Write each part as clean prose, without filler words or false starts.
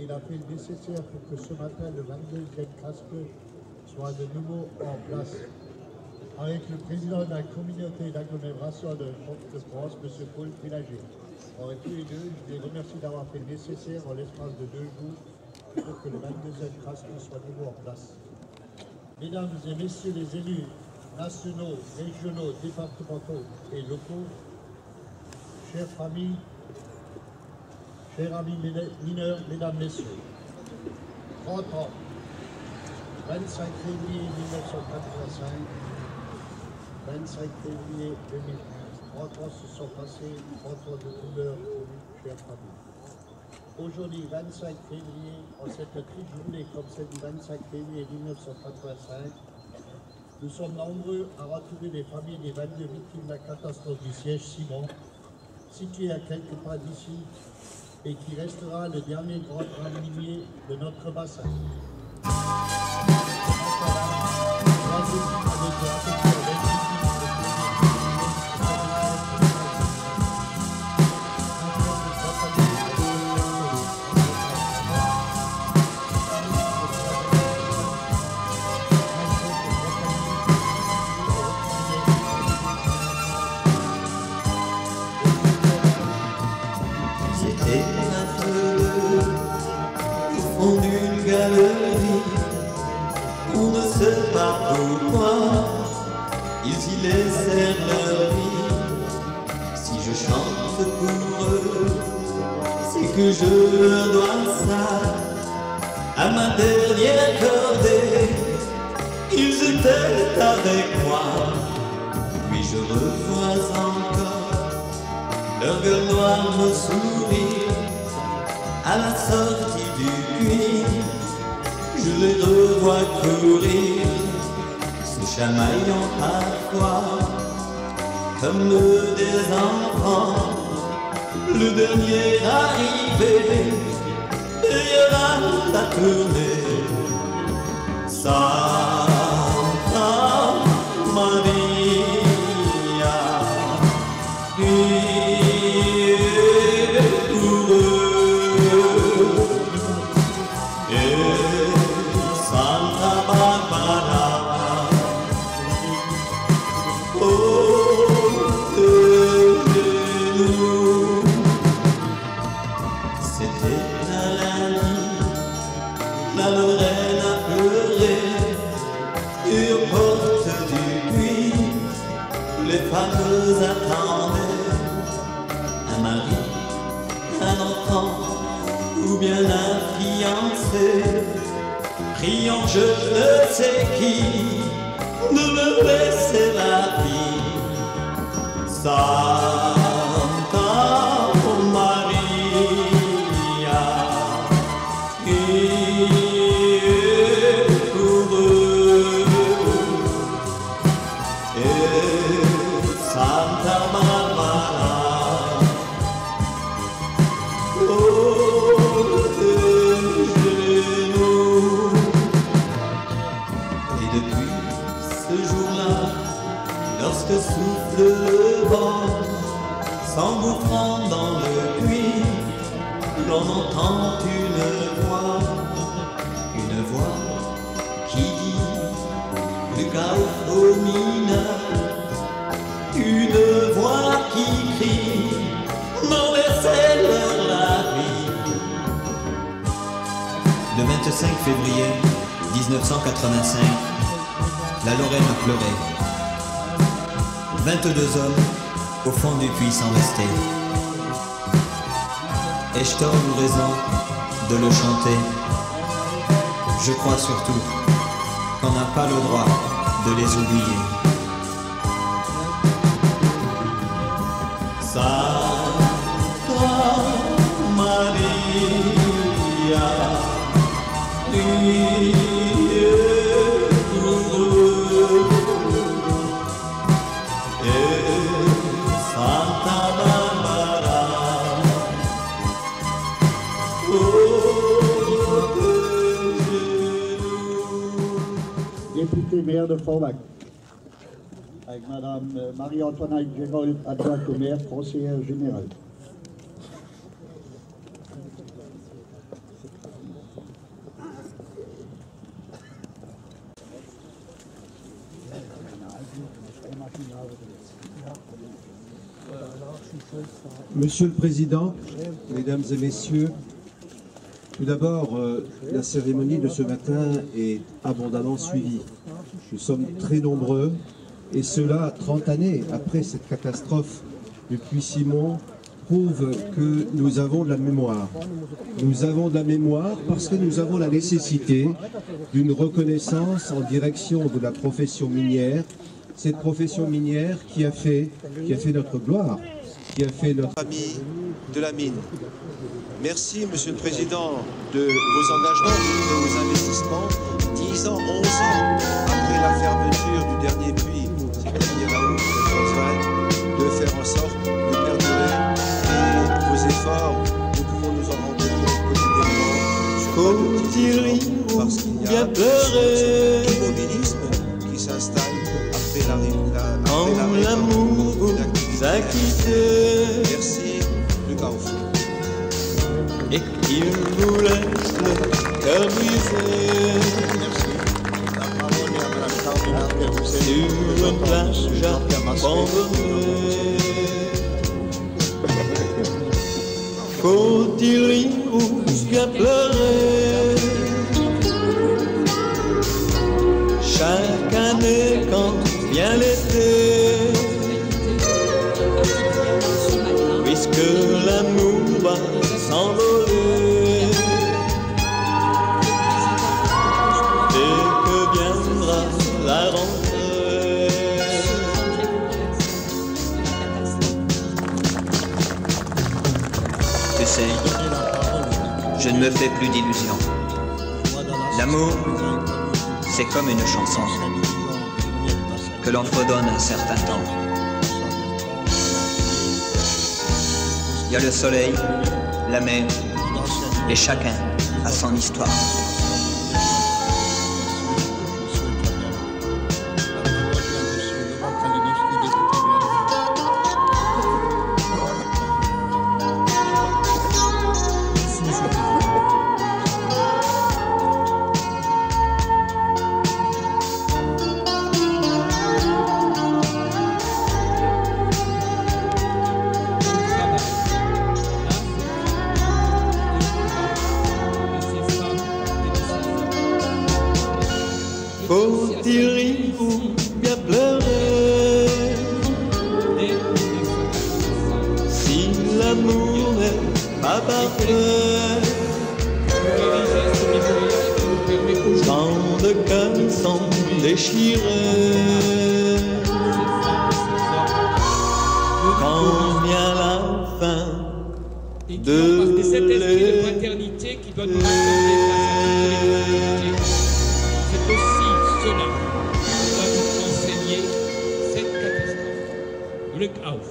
Il a fait le nécessaire pour que ce matin, le 22e CRASPE soit de nouveau en place. Avec le président de la communauté d'agglomération de Fort-de-France, M. Paul Pélagier. Avec tous les deux, je les remercie d'avoir fait le nécessaire en l'espace de 2 jours pour que le 22e CRASPE soit de nouveau en place. Mesdames et messieurs les élus nationaux, régionaux, départementaux et locaux, chères familles, chers amis mineurs, mesdames, messieurs, 30 ans, 25 février 1985, 25 février 2010, 30 ans se sont passés, 30 ans de douleur pour nous, chères familles. Aujourd'hui, 25 février, en cette triste journée comme celle du 25 février 1985, nous sommes nombreux à retrouver les familles des 22 victimes de la catastrophe du siège Simon, situé à quelques pas d'ici, et qui restera le dernier grand drame minier de notre bassin. D'une galerie, on ne sait pas pourquoi ils y laissèrent leur vie. Si je chante pour eux, c'est que je leur dois ça. À ma dernière cordée, ils étaient avec moi. Puis je revois encore leur gueule noire me sourire à la sortie du puits. Je les revois courir, se chamaillant parfois comme des enfants. Le dernier arrivé payera la tournée. Santa Maria, priez pour eux. Santa Barbara, protège-nous. C'était la nuit, la Lorraine a pleuré, et aux portes du puits, les femmes attendaient un mari, un enfant, ou bien un fiancé, priant je ne sais qui de me laisser la vie. Santa Maria, priez pour eux. Et Santa Barbara, protège-nous. Et depuis ce jour-là, lorsque souffle le vent, s'engouffrant dans le puits, l'on entend une voix qui dit le chaos aux mineurs, une voix qui crie non laissez-leur la vie. Le 25 février 1985, la Lorraine a pleuré. 22 hommes au fond du puits sans rester. Ai-je tort ou raison de le chanter? Je crois surtout qu'on n'a pas le droit de les oublier. Santa Maria, priez pour eux. député maire de Forbach. Avec Madame Marie-Antoinette Gérold, adjointe au maire, conseillère générale. Monsieur le Président, Mesdames et Messieurs, tout d'abord, la cérémonie de ce matin est abondamment suivie. Nous sommes très nombreux, et cela 30 années après cette catastrophe du Puy-Simon prouve que nous avons de la mémoire. Nous avons de la mémoire parce que nous avons la nécessité d'une reconnaissance en direction de la profession minière, cette profession minière qui a fait notre gloire, qui a fait notre ami de la mine. Merci, Monsieur le Président, de vos engagements, de vos investissements. 10 ans, 11 ans après la fermeture du dernier puits, c'est-à-dire là-haut, de faire en sorte de perdurer. Et vos efforts, nous pouvons nous en rendre compte quotidiennement. Parce qu'il y a un immobilisme qui s'installe après l'arrêt l'amour s'est quitté. Merci, le Gauf. Et qu'il vous laisse le cœur brisé. Merci. La parole est à Madame Cardinal. Sur une plage abandonnée. Faut-il rire ou bien pleurer? Chaque année quand vient l'été, puisque l'amour va s'envoler, dès que viendra la rentrée. Tu sais, je ne me fais plus d'illusions. L'amour, c'est comme une chanson que l'on fredonne un certain temps. Il y a le soleil, la mer, et chacun a son histoire. Faut-il rire ou bien pleurer? Si l'amour n'est pas parfait, tant de cœurs sont déchirés. Quand vient la fin de c'est cet esprit de fraternité qui doit nous rassembler face à notre collectivité. C'est aussi cela qui doit nous enseigner cette catastrophe. Glück auf!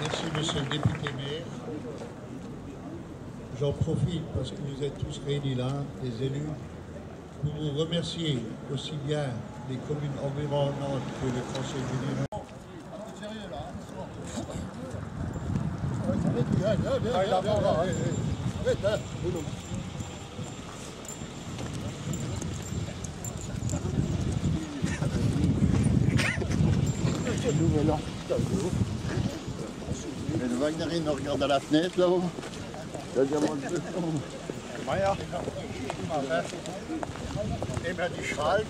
Merci, monsieur le député maire. J'en profite parce que vous êtes tous réunis là, les élus, pour vous remercier aussi bien les communes environnantes que le conseil général. Mais le Wagner, il nous regarde à la fenêtre là-haut. Le diamant de Maya. Et bien du cheval,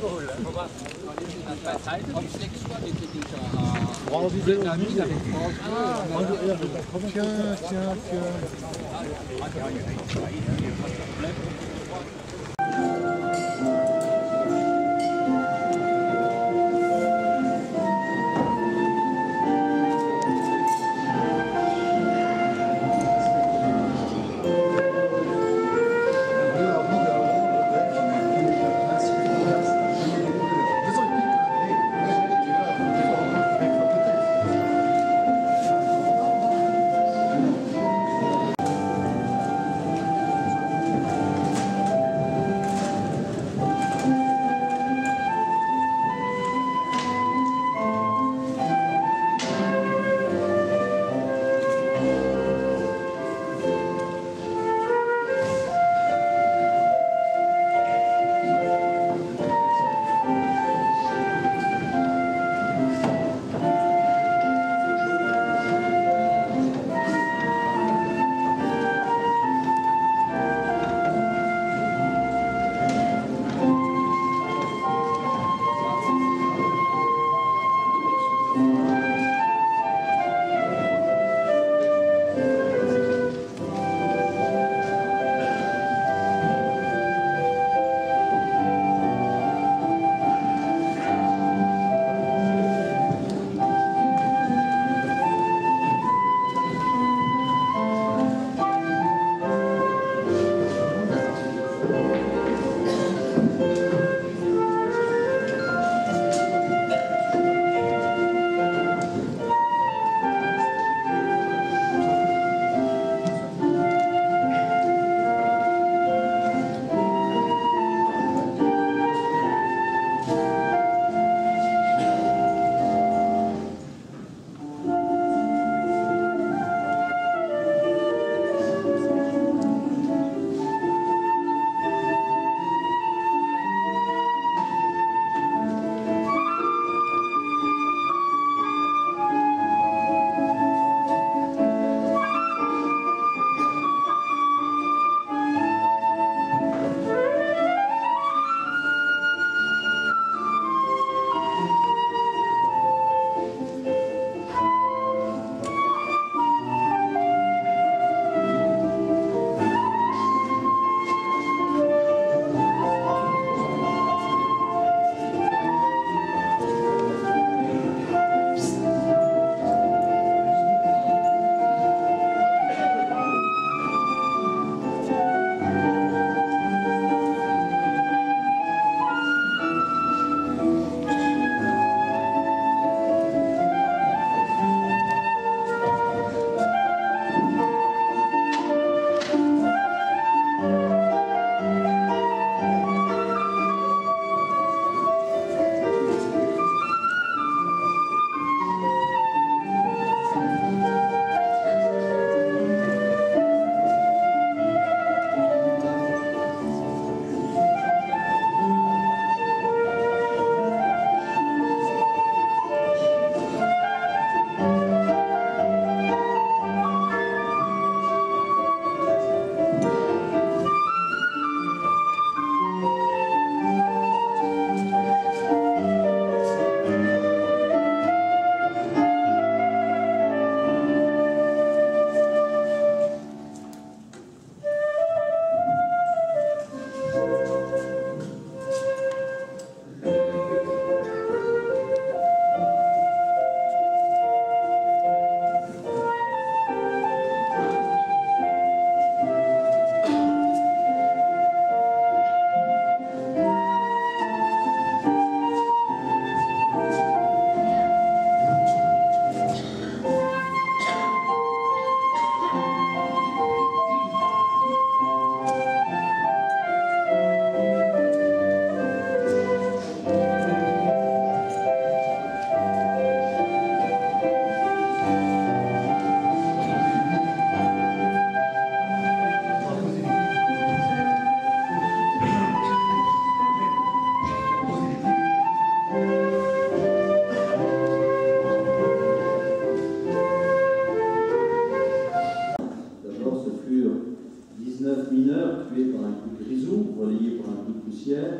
poussière,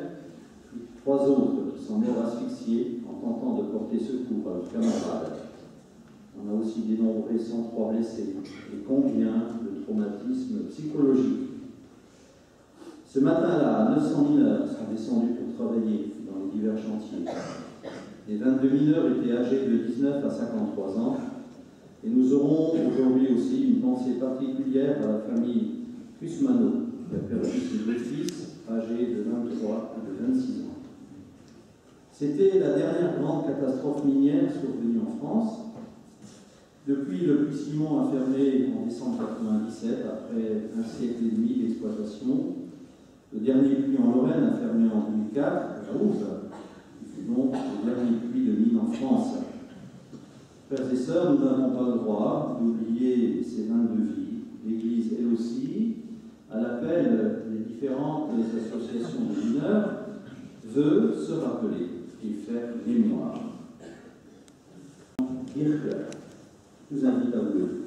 puis 3 autres qui sont morts asphyxiés en tentant de porter secours à leurs camarades. On a aussi dénombré 103 blessés. Et combien de traumatismes psychologiques. Ce matin-là, 900 mineurs sont descendus pour travailler dans les divers chantiers. Les 22 mineurs étaient âgés de 19 à 53 ans. Et nous aurons aujourd'hui aussi une pensée particulière à la famille Cusmano, qui a perdu ses 2 fils, âgés de 23 et de 26 ans. C'était la dernière grande catastrophe minière survenue en France. Depuis, le puits Simon a fermé en décembre 1997, après un siècle et demi d'exploitation. Le dernier puits en Lorraine a fermé en 2004, à Rouge, qui fut donc le dernier puits de mine en France. Frères et sœurs, nous n'avons pas le droit d'oublier ces 22 vies. L'Église, elle aussi, à l'appel des différentes associations de mineurs, veut se rappeler et faire mémoire. Hirschler nous invite à vous lever.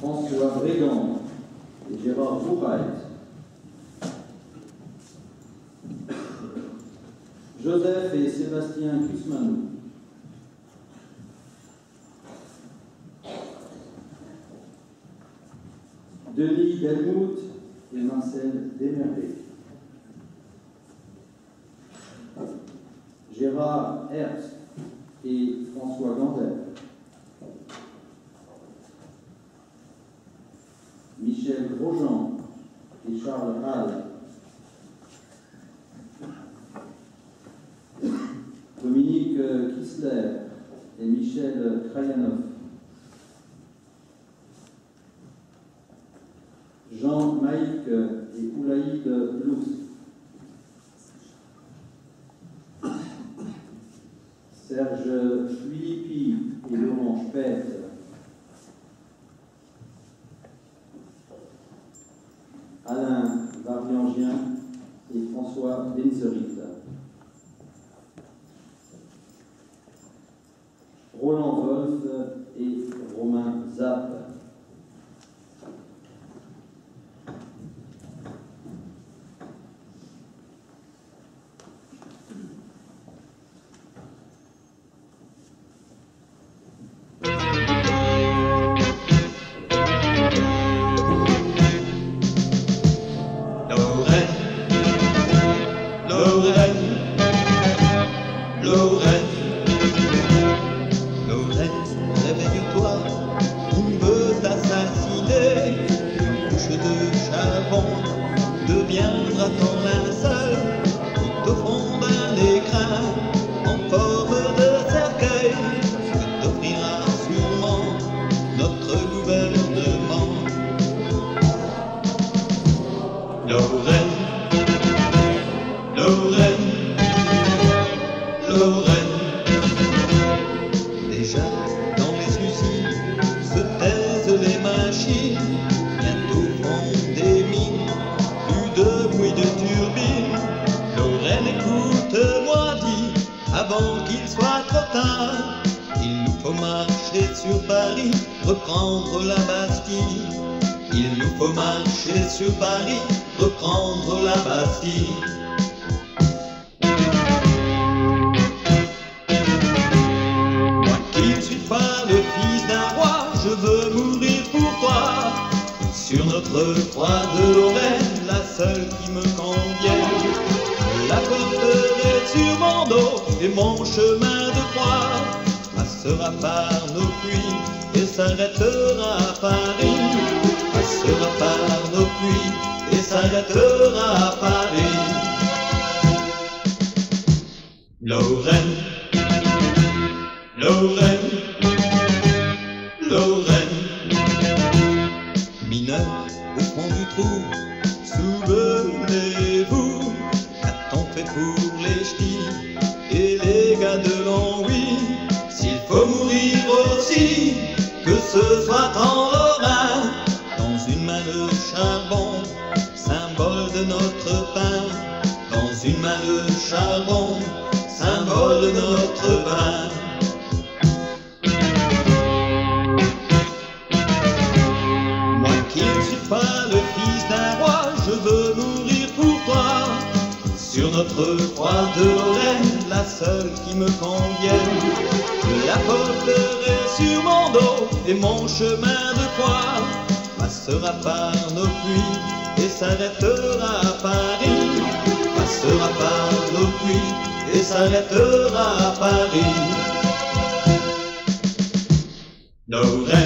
François Brégan et Gérard Bourrait, Joseph et Sébastien Cusmano, Denis Delmout et Marcel Desmerveilles, Gérard Herbst et François Gandet, Michel Grosjean et Charles Hall, Dominique Kissler et Michel Krayanov, Jean Maïk et Oulaïd Lous, Serge Philippi et Laurent Speth, Alain Variangien et François Benzerit, Roland Wolf et Romain Zapp, reprendre la Bastille. Il nous faut marcher sur Paris, reprendre la Bastille. Moi qui ne suis pas le fils d'un roi, je veux mourir pour toi. Sur notre croix de Lorraine, la seule qui me convienne. La porterai sur mon dos et mon chemin de croix passera par nos puits et s'arrêtera à Paris, passera par nos puits et s'arrêtera à Paris. Lorraine, Lorraine, Lorraine, mineurs au fond du trou, souvenez-vous, qu'a-t-on fait pour les ch'tis et les gars de Longwy? S'il faut mourir aussi, que ce soit en Lorraine, dans une main de charbon, symbole de notre pain, dans une main de charbon, symbole de notre pain. sur notre croix de Lorraine, la seule qui me convienne. La porterai sur mon dos et mon chemin de croix passera par nos puits et s'arrêtera à Paris. Passera par nos puits et s'arrêtera à Paris. Nos